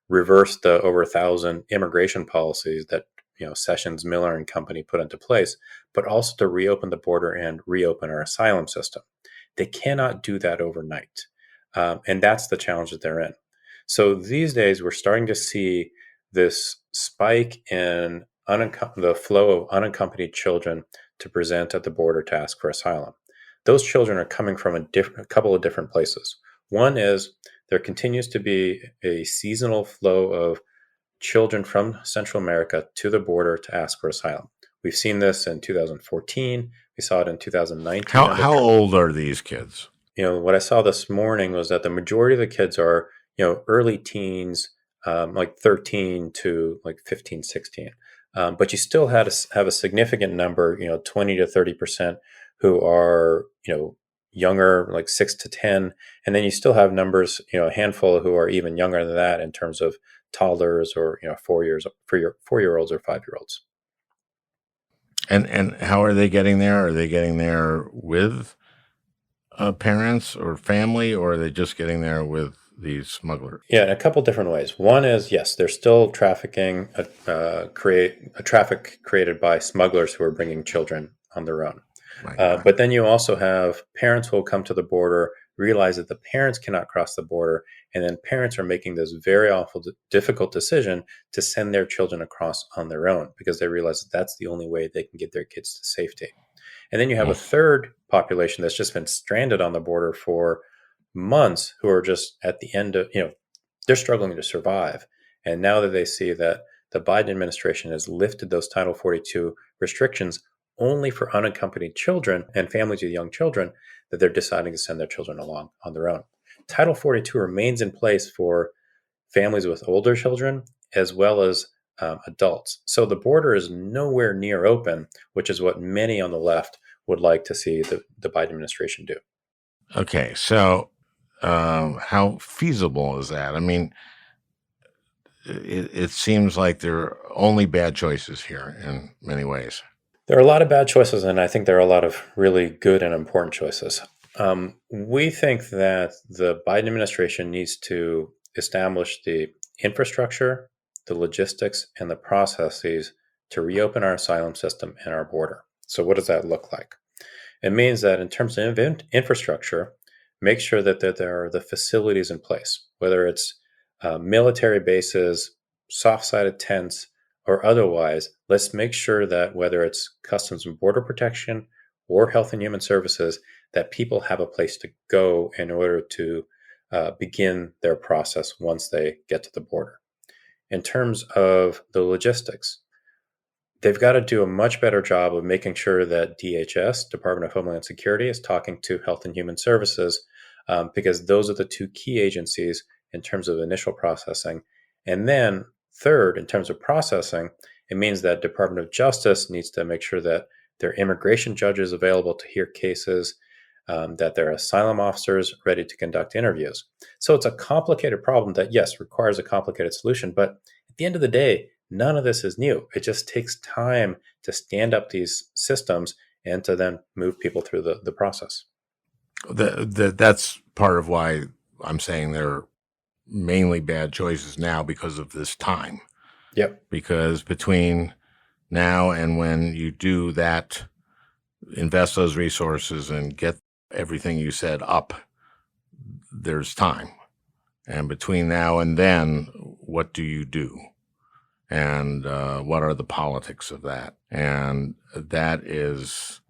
reverse the over 1,000 immigration policies that Sessions, Miller, and company put into place, but also to reopen the border and reopen our asylum system. They cannot do that overnight. And that's the challenge that they're in. So these days, we're starting to see this spike in the flow of unaccompanied children to present at the border to ask for asylum. Those children are coming from a couple of different places. One is there continues to be a seasonal flow of children from Central America to the border to ask for asylum. We've seen this in 2014. We saw it in 2019. How old are these kids? What I saw this morning was that the majority of the kids are, early teens, like 13 to like 15, 16. But you still have a significant number, 20 to 30% who are, younger, like 6 to 10. And then you still have numbers, a handful who are even younger than that in terms of toddlers or 4-year-olds or 5-year-olds. And how are they getting there? Are they getting there with parents or family, or are they just getting there with these smugglers? Yeah, in a couple different ways. One is, yes, there's still trafficking, traffic created by smugglers who are bringing children on their own. Right. But then you also have parents who will come to the border, realize that the parents cannot cross the border, and then parents are making this very awful, difficult decision to send their children across on their own because they realize that that's the only way they can get their kids to safety. And then you have a third population that's just been stranded on the border for months, who are just at the end of, they're struggling to survive. And now that they see that the Biden administration has lifted those Title 42 restrictions only for unaccompanied children and families with young children, that they're deciding to send their children along on their own. Title 42 remains in place for families with older children as well as adults. So the border is nowhere near open, which is what many on the left would like to see the Biden administration do. Okay, so how feasible is that? I mean, it seems like there are only bad choices here in many ways. There are a lot of bad choices, and I think there are a lot of really good and important choices. We think that the Biden administration needs to establish the infrastructure, the logistics, and the processes to reopen our asylum system and our border. So, what does that look like? It means that in terms of infrastructure, make sure that there are the facilities in place, whether it's military bases, soft-sided tents, or otherwise. Let's make sure that whether it's Customs and Border Protection or Health and Human Services, that people have a place to go in order to begin their process once they get to the border. In terms of the logistics, they've got to do a much better job of making sure that DHS, Department of Homeland Security, is talking to Health and Human Services, because those are the two key agencies in terms of initial processing. And then third, in terms of processing, it means that Department of Justice needs to make sure that there are immigration judges available to hear cases, that there are asylum officers ready to conduct interviews. So it's a complicated problem that, yes, requires a complicated solution. But at the end of the day, none of this is new. It just takes time to stand up these systems and to then move people through the process. That's part of why I'm saying they're mainly bad choices now, because of this time. Yep. Because between now and when you do that, invest those resources and get everything you said up, there's time. And between now and then, what do you do? And what are the politics of that? And that is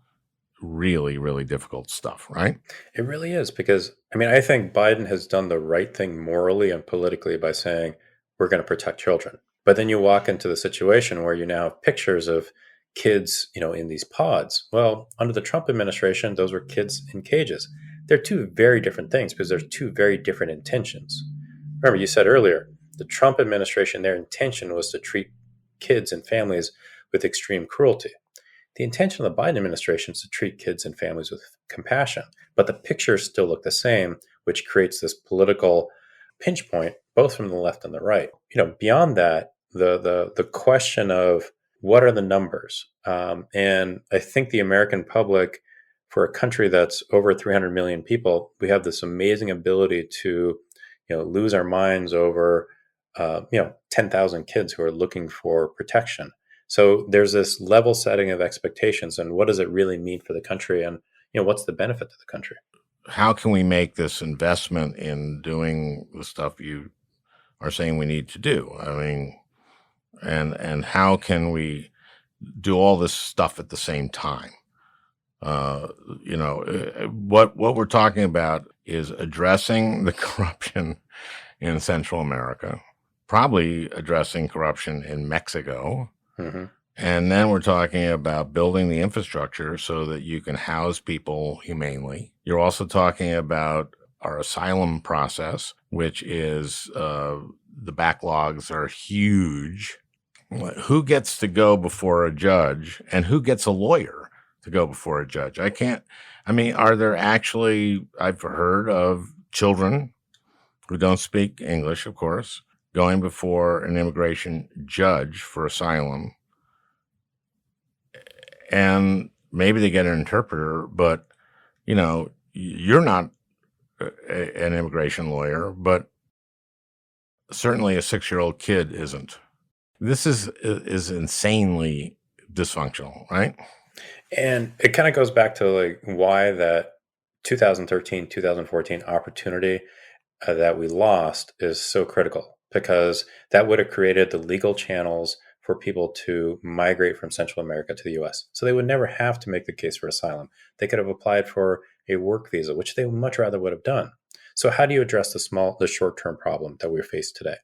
really, really difficult stuff, right? It really is, because, I think Biden has done the right thing morally and politically by saying we're going to protect children. But then you walk into the situation where you now have pictures of kids, in these pods. Well, under the Trump administration, those were kids in cages. They're two very different things because there's two very different intentions. Remember, you said earlier, the Trump administration, their intention was to treat kids and families with extreme cruelty. The intention of the Biden administration is to treat kids and families with compassion, but the pictures still look the same, which creates this political pinch point, both from the left and the right. Beyond that, the question of what are the numbers? And I think the American public, for a country that's over 300 million people, we have this amazing ability to, lose our minds over, 10,000 kids who are looking for protection. So there's this level setting of expectations, and what does it really mean for the country, and what's the benefit to the country? How can we make this investment in doing the stuff you are saying we need to do? And how can we do all this stuff at the same time? What we're talking about is addressing the corruption in Central America, probably addressing corruption in Mexico. Mm-hmm. And then we're talking about building the infrastructure so that you can house people humanely. You're also talking about our asylum process, which is the backlogs are huge. Who gets to go before a judge and who gets a lawyer to go before a judge? Are there actually, I've heard of children who don't speak English, of course, going before an immigration judge for asylum. And maybe they get an interpreter, but, you're not an immigration lawyer, but certainly a 6-year-old kid isn't. This is insanely dysfunctional, right? And it kind of goes back to why that 2013, 2014 opportunity that we lost is so critical, because that would have created the legal channels for people to migrate from Central America to the US. So they would never have to make the case for asylum. They could have applied for a work visa, which they much rather would have done. So how do you address the short-term problem that we face today?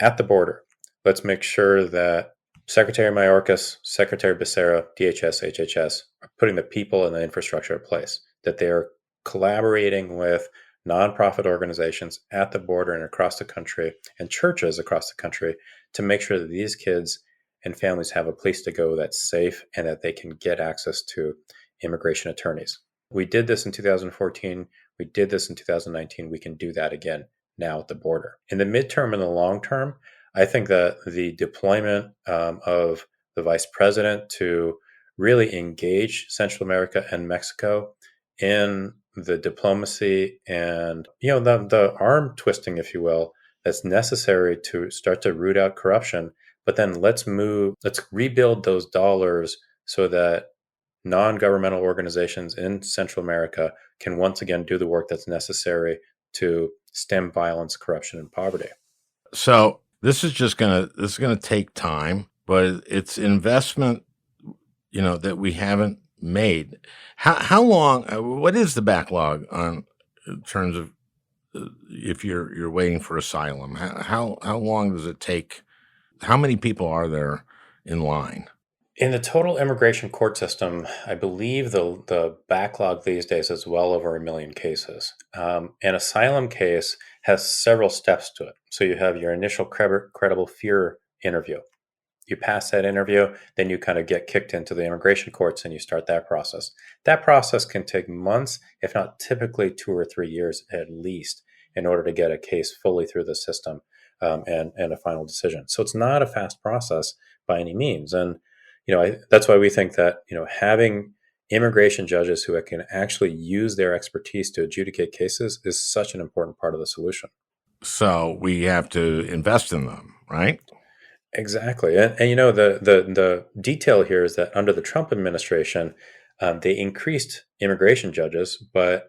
At the border, let's make sure that Secretary Mayorkas, Secretary Becerra, DHS, HHS are putting the people and the infrastructure in place, that they are collaborating with nonprofit organizations at the border and across the country and churches across the country to make sure that these kids and families have a place to go that's safe and that they can get access to immigration attorneys. We did this in 2014. We did this in 2019. We can do that again now at the border. In the midterm and the long term, I think that the deployment of the vice president to really engage Central America and Mexico in the diplomacy and the arm twisting, if you will, that's necessary to start to root out corruption. But then let's rebuild those dollars so that non-governmental organizations in Central America can once again do the work that's necessary to stem violence, corruption, and poverty. So this is gonna take time, but it's investment, that we haven't made. How long? What is the backlog on in terms of if you're waiting for asylum? How long does it take? How many people are there in line? In the total immigration court system, I believe the backlog these days is well over 1 million cases. An asylum case has several steps to it. So you have your initial credible fear interview. You pass that interview, then you kind of get kicked into the immigration courts and you start that process. That process can take months, if not typically 2 or 3 years at least, in order to get a case fully through the system and a final decision. So it's not a fast process by any means. And that's why we think that having immigration judges who can actually use their expertise to adjudicate cases is such an important part of the solution. So we have to invest in them, right? Exactly, and the detail here is that under the Trump administration, they increased immigration judges, but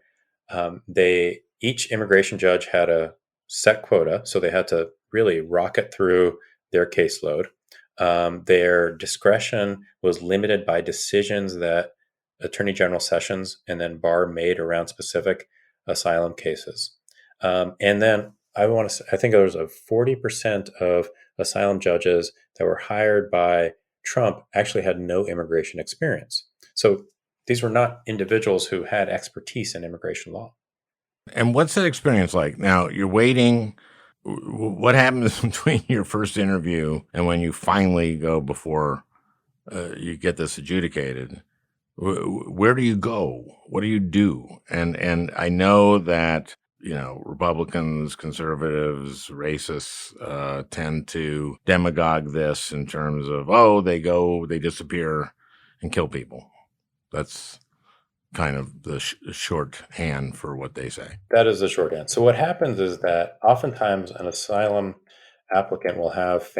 each immigration judge had a set quota, so they had to really rocket through their caseload. Their discretion was limited by decisions that Attorney General Sessions and then Barr made around specific asylum cases. And then I think there was 40% of asylum judges that were hired by Trump actually had no immigration experience. So these were not individuals who had expertise in immigration law. And what's that experience like? Now you're waiting. What happens between your first interview and when you finally go before you get this adjudicated? Where do you go? What do you do? And I know that Republicans, conservatives, racists tend to demagogue this in terms of they disappear and kill people. That's kind of the shorthand for what they say. That is the shorthand. So what happens is that oftentimes an asylum applicant will have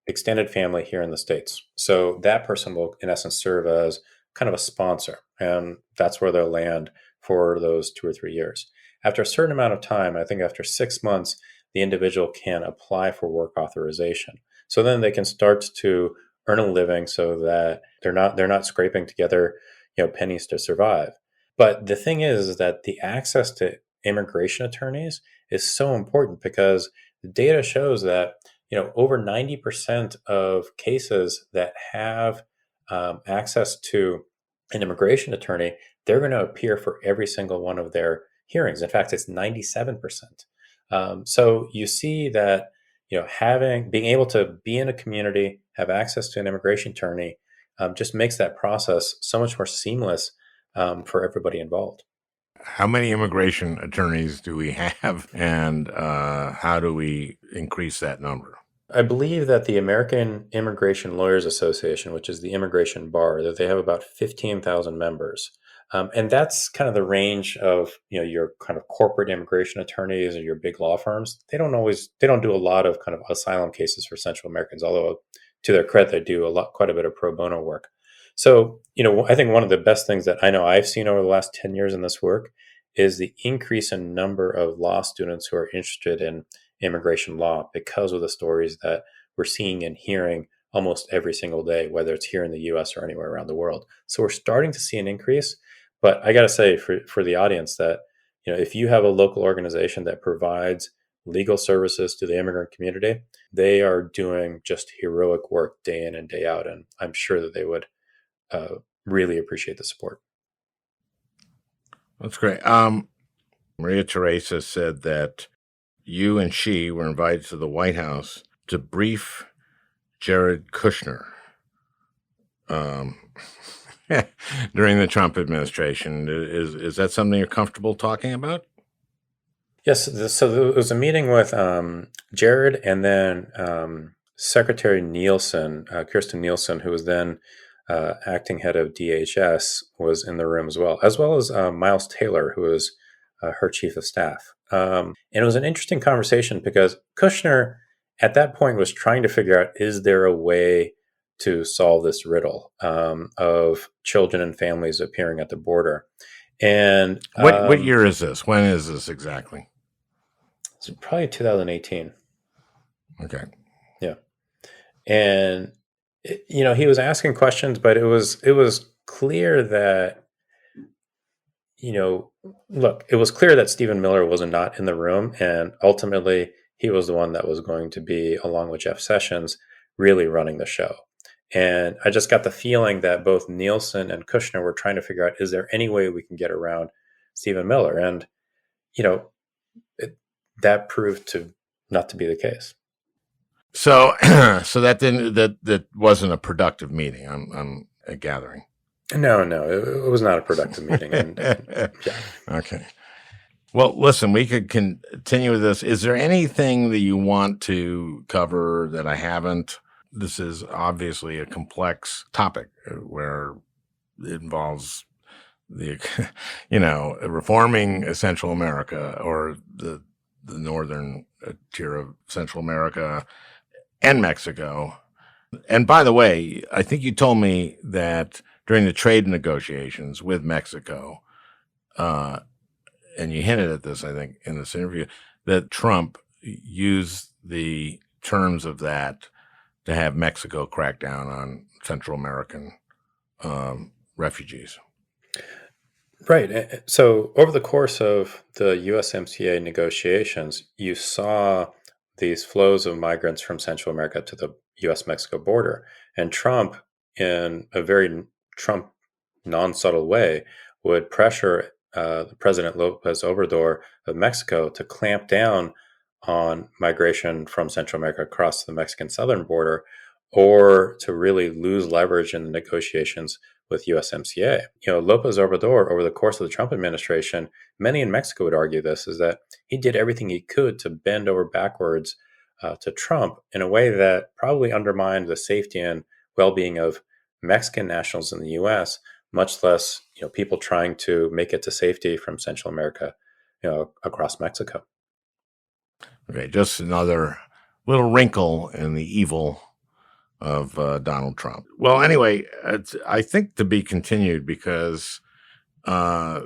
extended family here in the States. So that person will, in essence, serve as kind of a sponsor, and that's where they'll land for those 2 or 3 years. After a certain amount of time, I think after 6 months, the individual can apply for work authorization. So then they can start to earn a living so that they're not scraping together pennies to survive. But the thing is that the access to immigration attorneys is so important because the data shows that over 90% of cases that have access to an immigration attorney, they're going to appear for every single one of their hearings. In fact, it's 97%. So you see that being able to be in a community, have access to an immigration attorney, just makes that process so much more seamless for everybody involved. How many immigration attorneys do we have, and how do we increase that number? I believe that the American Immigration Lawyers Association, which is the immigration bar, that they have about 15,000 members. And that's kind of the range of your kind of corporate immigration attorneys or your big law firms. They don't do a lot of kind of asylum cases for Central Americans, although to their credit, they do quite a bit of pro bono work. So, I think one of the best things that I know I've seen over the last 10 years in this work is the increase in number of law students who are interested in immigration law because of the stories that we're seeing and hearing almost every single day, whether it's here in the US or anywhere around the world. So we're starting to see an increase. But I got to say for the audience that, if you have a local organization that provides legal services to the immigrant community, they are doing just heroic work day in and day out. And I'm sure that they would really appreciate the support. That's great. Maria Teresa said that you and she were invited to the White House to brief Jared Kushner during the Trump administration. Is that something you're comfortable talking about? Yes. So there was a meeting with Jared and then Secretary Nielsen, Kirsten Nielsen, who was then acting head of DHS, was in the room as well as Miles Taylor, who was her chief of staff. And it was an interesting conversation because Kushner at that point was trying to figure out, is there a way to solve this riddle of children and families appearing at the border? And what year is this? When is this exactly? It's probably 2018. Okay. Yeah. And he was asking questions, but it was clear that, look, it was clear that Stephen Miller was not in the room, and ultimately he was the one that was going to be, along with Jeff Sessions, really running the show. And I just got the feeling that both Nielsen and Kushner were trying to figure out, is there any way we can get around Stephen Miller? And, that proved to not to be the case. So that wasn't a productive meeting. I'm gathering. No, it was not a productive meeting. And yeah. Okay. Well, listen, we could continue with this. Is there anything that you want to cover that I haven't? This is obviously a complex topic where it involves reforming Central America, or the northern tier of Central America and Mexico. And by the way, I think you told me that during the trade negotiations with Mexico, and you hinted at this, I think, in this interview, that Trump used the terms of that to have Mexico crack down on Central American refugees. Right. So over the course of the USMCA negotiations, you saw these flows of migrants from Central America to the U.S.-Mexico border. And Trump, in a very Trump non-subtle way, would pressure President Lopez Obrador of Mexico to clamp down on migration from Central America across the Mexican southern border, or to really lose leverage in the negotiations with USMCA. Lopez Obrador, over the course of the Trump administration, many in Mexico would argue this, is that he did everything he could to bend over backwards to Trump in a way that probably undermined the safety and well-being of Mexican nationals in the U.S., much less people trying to make it to safety from Central America, across Mexico. Okay, just another little wrinkle in the evil of Donald Trump. Well, anyway, I think to be continued, because I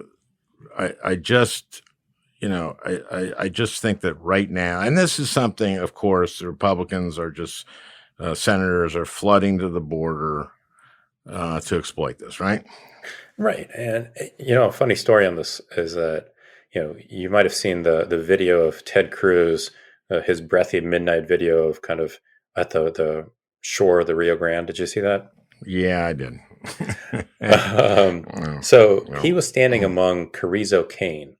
just think that right now, and this is something, of course, the Republicans are just senators are flooding to the border to exploit this, right? Right. And, a funny story on this is that, you might have seen the video of Ted Cruz, his breathy midnight video of kind of at the shore of the Rio Grande. Did you see that? Yeah, I did. He was standing among Carrizo Cane,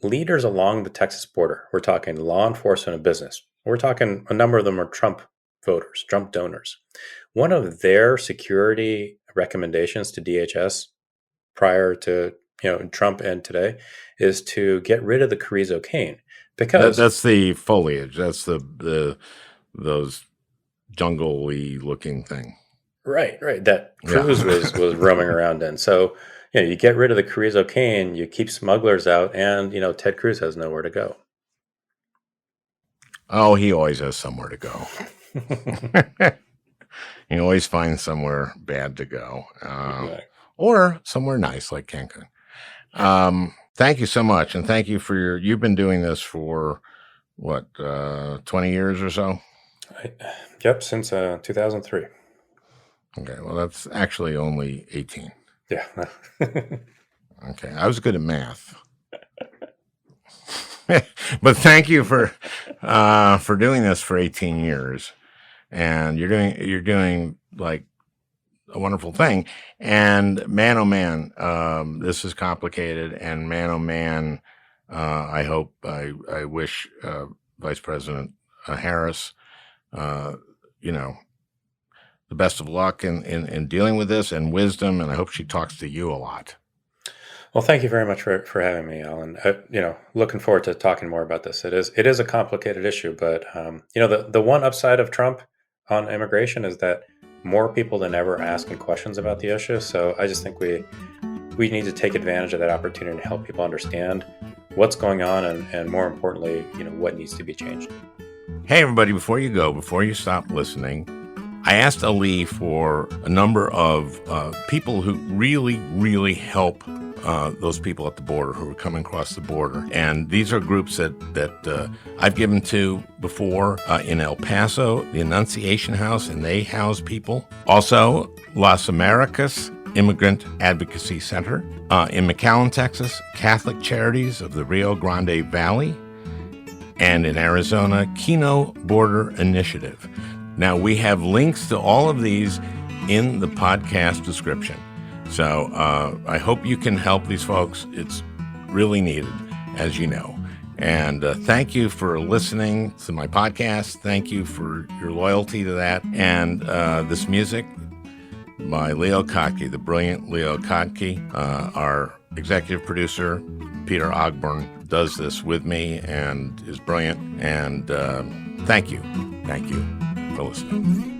leaders along the Texas border. We're talking law enforcement and business. We're talking a number of them are Trump voters, Trump donors. One of their security recommendations to DHS prior to Trump and today is to get rid of the Carrizo Cane, because that's the foliage. That's those jungle-y looking thing. Right. That Cruz was roaming around in. So, you get rid of the Carrizo Cane, you keep smugglers out, and, Ted Cruz has nowhere to go. Oh, he always has somewhere to go. He always finds somewhere bad to go. Exactly. Or somewhere nice like Cancun. Thank you so much. And thank you for you've been doing this for what, 20 years or so? Yep, since 2003. Okay, well, that's actually only 18. Yeah. Okay, I was good at math. But thank you for doing this for 18 years, and you're doing like a wonderful thing. And man, oh man, this is complicated. And man, oh man, I wish Vice President Harris, you know, the best of luck in dealing with this and wisdom. And I hope she talks to you a lot. Well, thank you very much for having me, Alan. Looking forward to talking more about this. It is a complicated issue, but the one upside of Trump on immigration is that more people than ever are asking questions about the issue. So I just think we need to take advantage of that opportunity to help people understand what's going on and more importantly, what needs to be changed. Hey, everybody! Before you stop listening, I asked Ali for a number of people who really, really help those people at the border who are coming across the border. And these are groups that I've given to before in El Paso, the Annunciation House, and they house people. Also, Las Americas Immigrant Advocacy Center. In McAllen, Texas, Catholic Charities of the Rio Grande Valley. And in Arizona, Kino Border Initiative. Now, we have links to all of these in the podcast description. So I hope you can help these folks. It's really needed, as you know. And thank you for listening to my podcast. Thank you for your loyalty to that. And this music by Leo Kotke, the brilliant Leo Kotke, our executive producer, Peter Ogburn, does this with me and is brilliant. And thank you. Thank you for listening.